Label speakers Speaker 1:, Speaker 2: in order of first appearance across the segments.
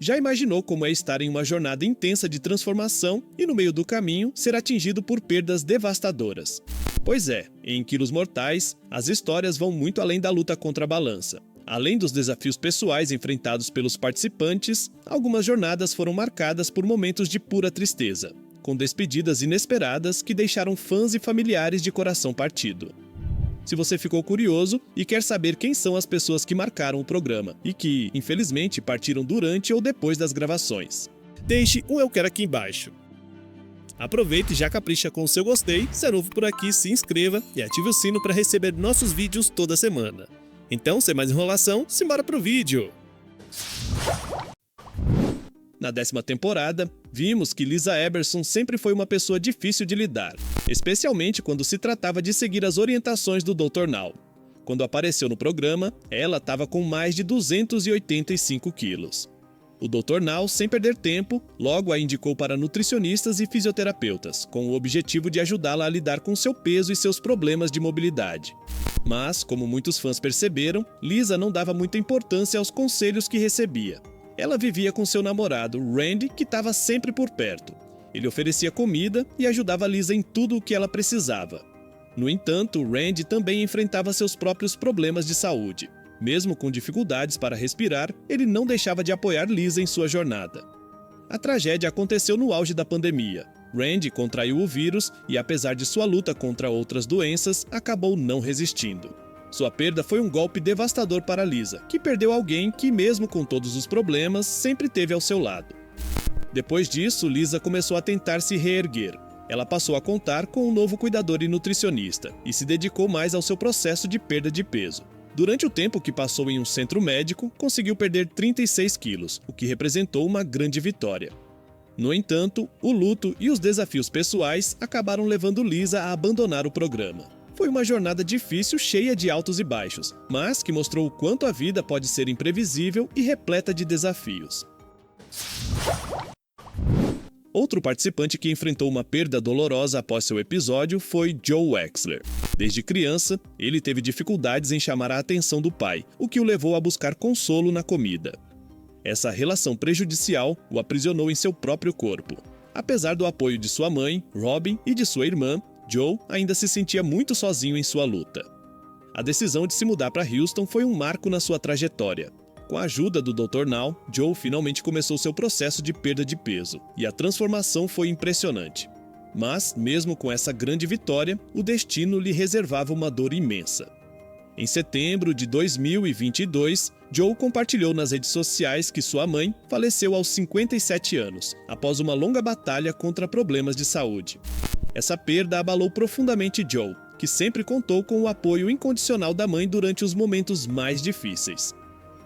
Speaker 1: Já imaginou como é estar em uma jornada intensa de transformação e no meio do caminho ser atingido por perdas devastadoras? Pois é, em Quilos Mortais, as histórias vão muito além da luta contra a balança. Além dos desafios pessoais enfrentados pelos participantes, algumas jornadas foram marcadas por momentos de pura tristeza, com despedidas inesperadas que deixaram fãs e familiares de coração partido. Se você ficou curioso e quer saber quem são as pessoas que marcaram o programa e que, infelizmente, partiram durante ou depois das gravações, deixe um eu quero aqui embaixo. Aproveite e já capricha com o seu gostei, se é novo por aqui, se inscreva e ative o sino para receber nossos vídeos toda semana. Então, sem mais enrolação, simbora pro vídeo! Na 10ª temporada, vimos que Lisa Eberson sempre foi uma pessoa difícil de lidar, especialmente quando se tratava de seguir as orientações do Dr. Now. Quando apareceu no programa, ela estava com mais de 285 quilos. O Dr. Now, sem perder tempo, logo a indicou para nutricionistas e fisioterapeutas, com o objetivo de ajudá-la a lidar com seu peso e seus problemas de mobilidade. Mas, como muitos fãs perceberam, Lisa não dava muita importância aos conselhos que recebia. Ela vivia com seu namorado, Randy, que estava sempre por perto. Ele oferecia comida e ajudava Lisa em tudo o que ela precisava. No entanto, Randy também enfrentava seus próprios problemas de saúde. Mesmo com dificuldades para respirar, ele não deixava de apoiar Lisa em sua jornada. A tragédia aconteceu no auge da pandemia. Randy contraiu o vírus e, apesar de sua luta contra outras doenças, acabou não resistindo. Sua perda foi um golpe devastador para Lisa, que perdeu alguém que, mesmo com todos os problemas, sempre teve ao seu lado. Depois disso, Lisa começou a tentar se reerguer. Ela passou a contar com um novo cuidador e nutricionista e se dedicou mais ao seu processo de perda de peso. Durante o tempo que passou em um centro médico, conseguiu perder 36 quilos, o que representou uma grande vitória. No entanto, o luto e os desafios pessoais acabaram levando Lisa a abandonar o programa. Foi uma jornada difícil, cheia de altos e baixos, mas que mostrou o quanto a vida pode ser imprevisível e repleta de desafios. Outro participante que enfrentou uma perda dolorosa após seu episódio foi Joe Wexler. Desde criança, ele teve dificuldades em chamar a atenção do pai, o que o levou a buscar consolo na comida. Essa relação prejudicial o aprisionou em seu próprio corpo. Apesar do apoio de sua mãe, Robin, e de sua irmã, Joe ainda se sentia muito sozinho em sua luta. A decisão de se mudar para Houston foi um marco na sua trajetória. Com a ajuda do Dr. Now, Joe finalmente começou seu processo de perda de peso, e a transformação foi impressionante. Mas, mesmo com essa grande vitória, o destino lhe reservava uma dor imensa. Em setembro de 2022, Joe compartilhou nas redes sociais que sua mãe faleceu aos 57 anos, após uma longa batalha contra problemas de saúde. Essa perda abalou profundamente Joe, que sempre contou com o apoio incondicional da mãe durante os momentos mais difíceis.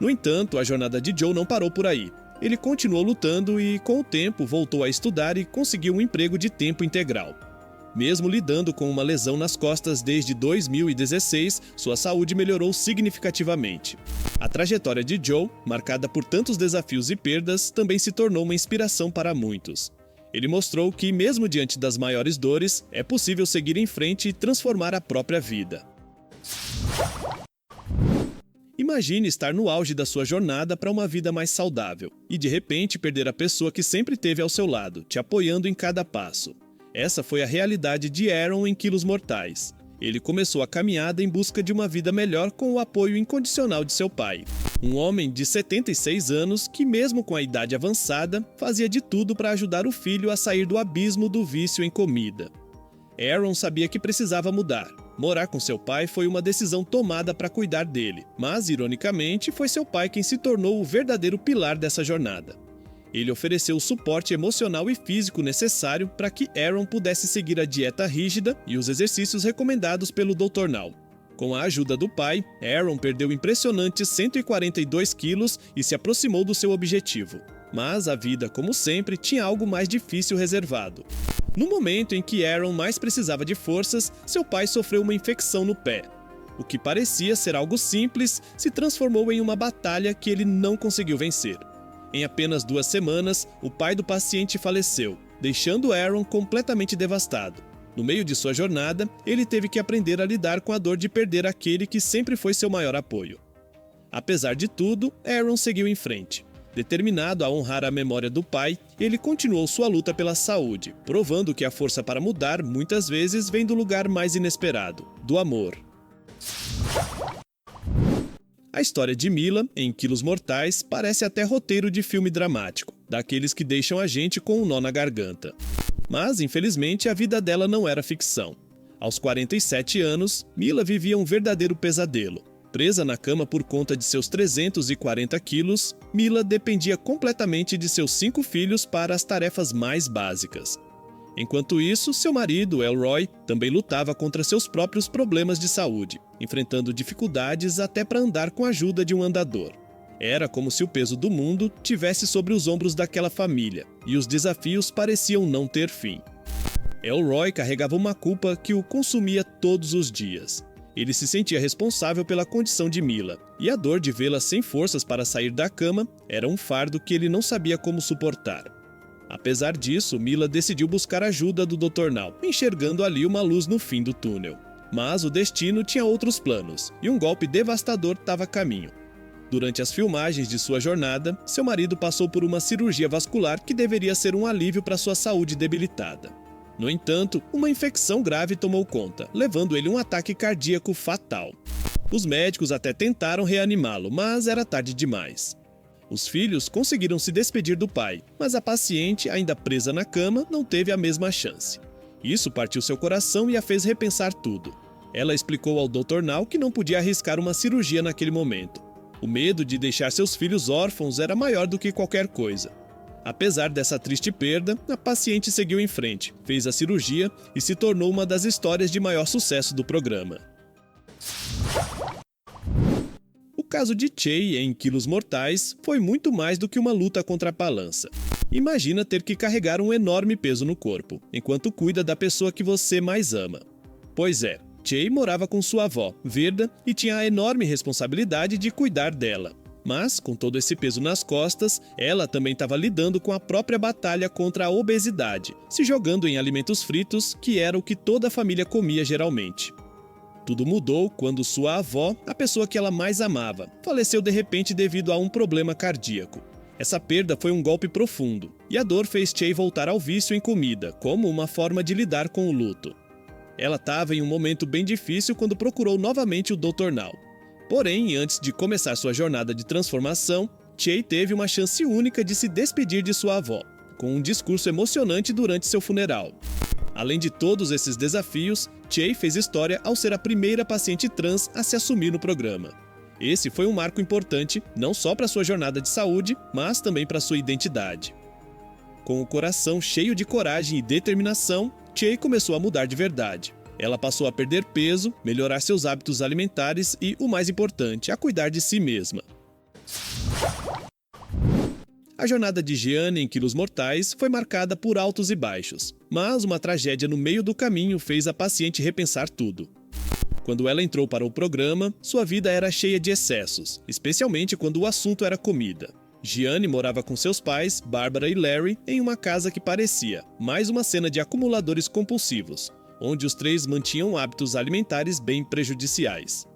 Speaker 1: No entanto, a jornada de Joe não parou por aí. Ele continuou lutando e, com o tempo, voltou a estudar e conseguiu um emprego de tempo integral. Mesmo lidando com uma lesão nas costas desde 2016, sua saúde melhorou significativamente. A trajetória de Joe, marcada por tantos desafios e perdas, também se tornou uma inspiração para muitos. Ele mostrou que, mesmo diante das maiores dores, é possível seguir em frente e transformar a própria vida. Imagine estar no auge da sua jornada para uma vida mais saudável e, de repente, perder a pessoa que sempre esteve ao seu lado, te apoiando em cada passo. Essa foi a realidade de Aaron em Quilos Mortais. Ele começou a caminhada em busca de uma vida melhor com o apoio incondicional de seu pai. Um homem de 76 anos que, mesmo com a idade avançada, fazia de tudo para ajudar o filho a sair do abismo do vício em comida. Aaron sabia que precisava mudar. Morar com seu pai foi uma decisão tomada para cuidar dele, mas, ironicamente, foi seu pai quem se tornou o verdadeiro pilar dessa jornada. Ele ofereceu o suporte emocional e físico necessário para que Aaron pudesse seguir a dieta rígida e os exercícios recomendados pelo Dr. Now. Com a ajuda do pai, Aaron perdeu impressionantes 142 quilos e se aproximou do seu objetivo. Mas a vida, como sempre, tinha algo mais difícil reservado. No momento em que Aaron mais precisava de forças, seu pai sofreu uma infecção no pé. O que parecia ser algo simples se transformou em uma batalha que ele não conseguiu vencer. Em apenas 2 semanas, o pai do paciente faleceu, deixando Aaron completamente devastado. No meio de sua jornada, ele teve que aprender a lidar com a dor de perder aquele que sempre foi seu maior apoio. Apesar de tudo, Aaron seguiu em frente. Determinado a honrar a memória do pai, ele continuou sua luta pela saúde, provando que a força para mudar muitas vezes vem do lugar mais inesperado, do amor. A história de Mila, em Quilos Mortais, parece até roteiro de filme dramático, daqueles que deixam a gente com um nó na garganta. Mas, infelizmente, a vida dela não era ficção. Aos 47 anos, Mila vivia um verdadeiro pesadelo. Presa na cama por conta de seus 340 quilos, Mila dependia completamente de seus 5 filhos para as tarefas mais básicas. Enquanto isso, seu marido, Elroy, também lutava contra seus próprios problemas de saúde, enfrentando dificuldades até para andar com a ajuda de um andador. Era como se o peso do mundo tivesse sobre os ombros daquela família, e os desafios pareciam não ter fim. Elroy carregava uma culpa que o consumia todos os dias. Ele se sentia responsável pela condição de Mila, e a dor de vê-la sem forças para sair da cama era um fardo que ele não sabia como suportar. Apesar disso, Mila decidiu buscar ajuda do Dr. Now, enxergando ali uma luz no fim do túnel. Mas o destino tinha outros planos, e um golpe devastador estava a caminho. Durante as filmagens de sua jornada, seu marido passou por uma cirurgia vascular que deveria ser um alívio para sua saúde debilitada. No entanto, uma infecção grave tomou conta, levando ele a um ataque cardíaco fatal. Os médicos até tentaram reanimá-lo, mas era tarde demais. Os filhos conseguiram se despedir do pai, mas a paciente, ainda presa na cama, não teve a mesma chance. Isso partiu seu coração e a fez repensar tudo. Ela explicou ao Dr. Now que não podia arriscar uma cirurgia naquele momento. O medo de deixar seus filhos órfãos era maior do que qualquer coisa. Apesar dessa triste perda, a paciente seguiu em frente, fez a cirurgia e se tornou uma das histórias de maior sucesso do programa. O caso de Che em Quilos Mortais foi muito mais do que uma luta contra a balança. Imagina ter que carregar um enorme peso no corpo, enquanto cuida da pessoa que você mais ama. Pois é, Che morava com sua avó, Verda, e tinha a enorme responsabilidade de cuidar dela. Mas, com todo esse peso nas costas, ela também estava lidando com a própria batalha contra a obesidade, se jogando em alimentos fritos, que era o que toda a família comia geralmente. Tudo mudou quando sua avó, a pessoa que ela mais amava, faleceu de repente devido a um problema cardíaco. Essa perda foi um golpe profundo, e a dor fez Che voltar ao vício em comida, como uma forma de lidar com o luto. Ela estava em um momento bem difícil quando procurou novamente o Dr. Now. Porém, antes de começar sua jornada de transformação, Che teve uma chance única de se despedir de sua avó, com um discurso emocionante durante seu funeral. Além de todos esses desafios, Che fez história ao ser a primeira paciente trans a se assumir no programa. Esse foi um marco importante, não só para sua jornada de saúde, mas também para sua identidade. Com o coração cheio de coragem e determinação, Che começou a mudar de verdade. Ela passou a perder peso, melhorar seus hábitos alimentares e, o mais importante, a cuidar de si mesma. A jornada de Jeanne em Quilos Mortais foi marcada por altos e baixos, mas uma tragédia no meio do caminho fez a paciente repensar tudo. Quando ela entrou para o programa, sua vida era cheia de excessos, especialmente quando o assunto era comida. Jeanne morava com seus pais, Barbara e Larry, em uma casa que parecia mais uma cena de acumuladores compulsivos, onde os três mantinham hábitos alimentares bem prejudiciais.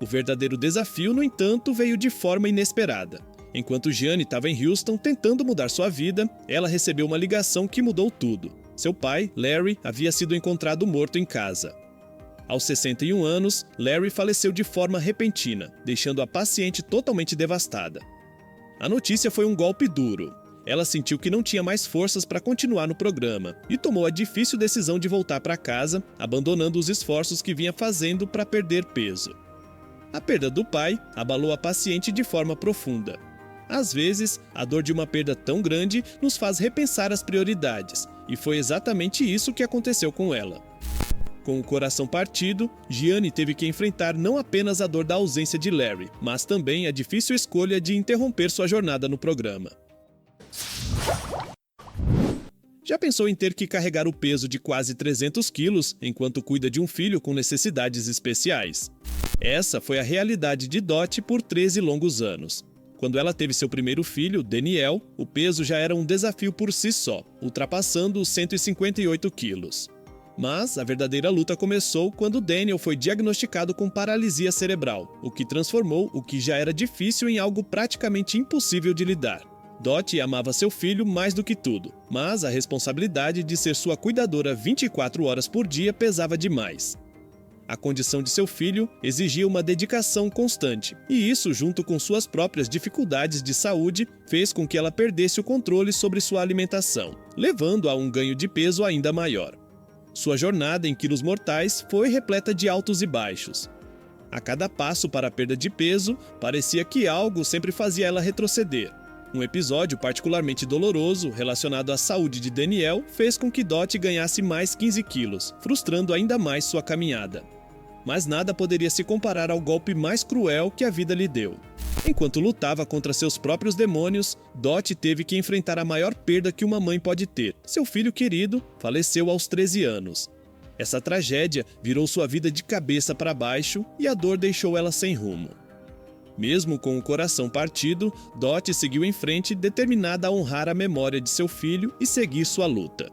Speaker 1: O verdadeiro desafio, no entanto, veio de forma inesperada. Enquanto Jeanne estava em Houston tentando mudar sua vida, ela recebeu uma ligação que mudou tudo. Seu pai, Larry, havia sido encontrado morto em casa. Aos 61 anos, Larry faleceu de forma repentina, deixando a paciente totalmente devastada. A notícia foi um golpe duro. Ela sentiu que não tinha mais forças para continuar no programa e tomou a difícil decisão de voltar para casa, abandonando os esforços que vinha fazendo para perder peso. A perda do pai abalou a paciente de forma profunda. Às vezes, a dor de uma perda tão grande nos faz repensar as prioridades, e foi exatamente isso que aconteceu com ela. Com o coração partido, Jeanne teve que enfrentar não apenas a dor da ausência de Larry, mas também a difícil escolha de interromper sua jornada no programa. Já pensou em ter que carregar o peso de quase 300 quilos enquanto cuida de um filho com necessidades especiais? Essa foi a realidade de Dot por 13 longos anos. Quando ela teve seu primeiro filho, Daniel, o peso já era um desafio por si só, ultrapassando os 158 quilos. Mas a verdadeira luta começou quando Daniel foi diagnosticado com paralisia cerebral, o que transformou o que já era difícil em algo praticamente impossível de lidar. Dottie amava seu filho mais do que tudo, mas a responsabilidade de ser sua cuidadora 24 horas por dia pesava demais. A condição de seu filho exigia uma dedicação constante, e isso, junto com suas próprias dificuldades de saúde, fez com que ela perdesse o controle sobre sua alimentação, levando a um ganho de peso ainda maior. Sua jornada em quilos mortais foi repleta de altos e baixos. A cada passo para a perda de peso, parecia que algo sempre fazia ela retroceder. Um episódio particularmente doloroso relacionado à saúde de Daniel fez com que Dottie ganhasse mais 15 quilos, frustrando ainda mais sua caminhada. Mas nada poderia se comparar ao golpe mais cruel que a vida lhe deu. Enquanto lutava contra seus próprios demônios, Dottie teve que enfrentar a maior perda que uma mãe pode ter. Seu filho querido faleceu aos 13 anos. Essa tragédia virou sua vida de cabeça para baixo e a dor deixou ela sem rumo. Mesmo com o coração partido, Dottie seguiu em frente, determinada a honrar a memória de seu filho e seguir sua luta.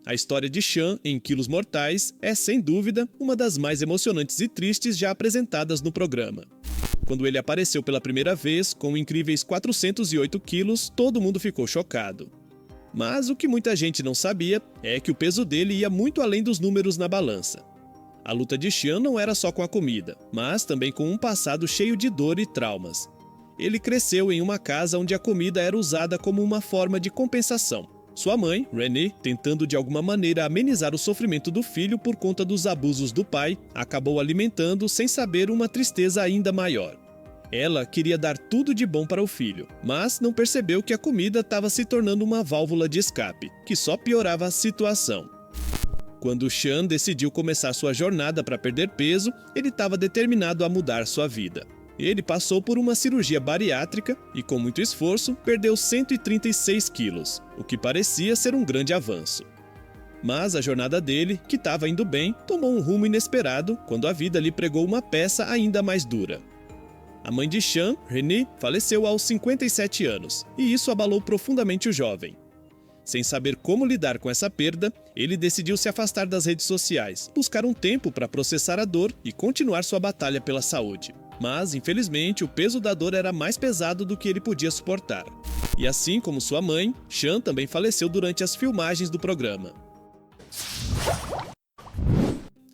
Speaker 1: A história de Sean em Quilos Mortais é, sem dúvida, uma das mais emocionantes e tristes já apresentadas no programa. Quando ele apareceu pela primeira vez, com incríveis 408 quilos, todo mundo ficou chocado. Mas o que muita gente não sabia é que o peso dele ia muito além dos números na balança. A luta de Sean não era só com a comida, mas também com um passado cheio de dor e traumas. Ele cresceu em uma casa onde a comida era usada como uma forma de compensação. Sua mãe, Renee, tentando de alguma maneira amenizar o sofrimento do filho por conta dos abusos do pai, acabou alimentando sem saber uma tristeza ainda maior. Ela queria dar tudo de bom para o filho, mas não percebeu que a comida estava se tornando uma válvula de escape, que só piorava a situação. Quando Sean decidiu começar sua jornada para perder peso, ele estava determinado a mudar sua vida. Ele passou por uma cirurgia bariátrica e, com muito esforço, perdeu 136 quilos, o que parecia ser um grande avanço. Mas a jornada dele, que estava indo bem, tomou um rumo inesperado quando a vida lhe pregou uma peça ainda mais dura. A mãe de Sean, Renee, faleceu aos 57 anos, e isso abalou profundamente o jovem. Sem saber como lidar com essa perda, ele decidiu se afastar das redes sociais, buscar um tempo para processar a dor e continuar sua batalha pela saúde. Mas, infelizmente, o peso da dor era mais pesado do que ele podia suportar. E assim como sua mãe, Sean também faleceu durante as filmagens do programa.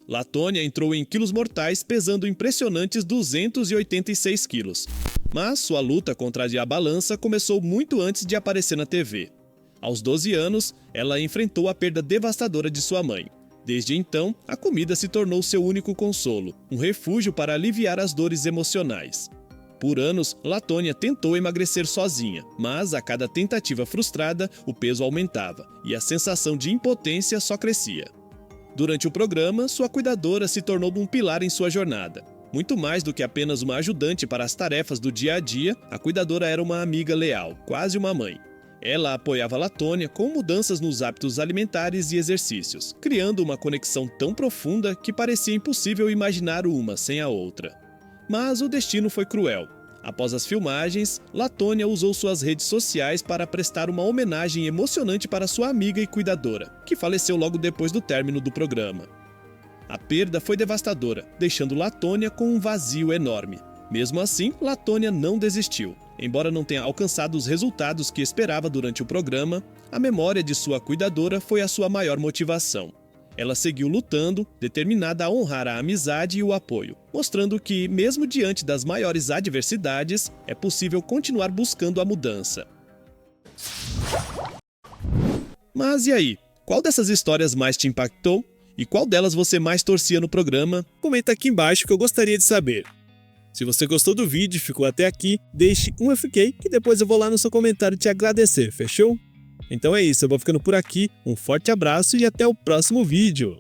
Speaker 1: Latonia entrou em Quilos Mortais pesando impressionantes 286 quilos. Mas sua luta contra a balança começou muito antes de aparecer na TV. Aos 12 anos, ela enfrentou a perda devastadora de sua mãe. Desde então, a comida se tornou seu único consolo, um refúgio para aliviar as dores emocionais. Por anos, Latonia tentou emagrecer sozinha, mas a cada tentativa frustrada, o peso aumentava e a sensação de impotência só crescia. Durante o programa, sua cuidadora se tornou um pilar em sua jornada. Muito mais do que apenas uma ajudante para as tarefas do dia a dia, a cuidadora era uma amiga leal, quase uma mãe. Ela apoiava Latonia com mudanças nos hábitos alimentares e exercícios, criando uma conexão tão profunda que parecia impossível imaginar uma sem a outra. Mas o destino foi cruel. Após as filmagens, Latonia usou suas redes sociais para prestar uma homenagem emocionante para sua amiga e cuidadora, que faleceu logo depois do término do programa. A perda foi devastadora, deixando Latonia com um vazio enorme. Mesmo assim, Latonia não desistiu. Embora não tenha alcançado os resultados que esperava durante o programa, a memória de sua cuidadora foi a sua maior motivação. Ela seguiu lutando, determinada a honrar a amizade e o apoio, mostrando que, mesmo diante das maiores adversidades, é possível continuar buscando a mudança. Mas e aí? Qual dessas histórias mais te impactou? E qual delas você mais torcia no programa? Comenta aqui embaixo que eu gostaria de saber. Se você gostou do vídeo e ficou até aqui, deixe um FK que depois eu vou lá no seu comentário te agradecer, fechou? Então é isso, eu vou ficando por aqui, um forte abraço e até o próximo vídeo!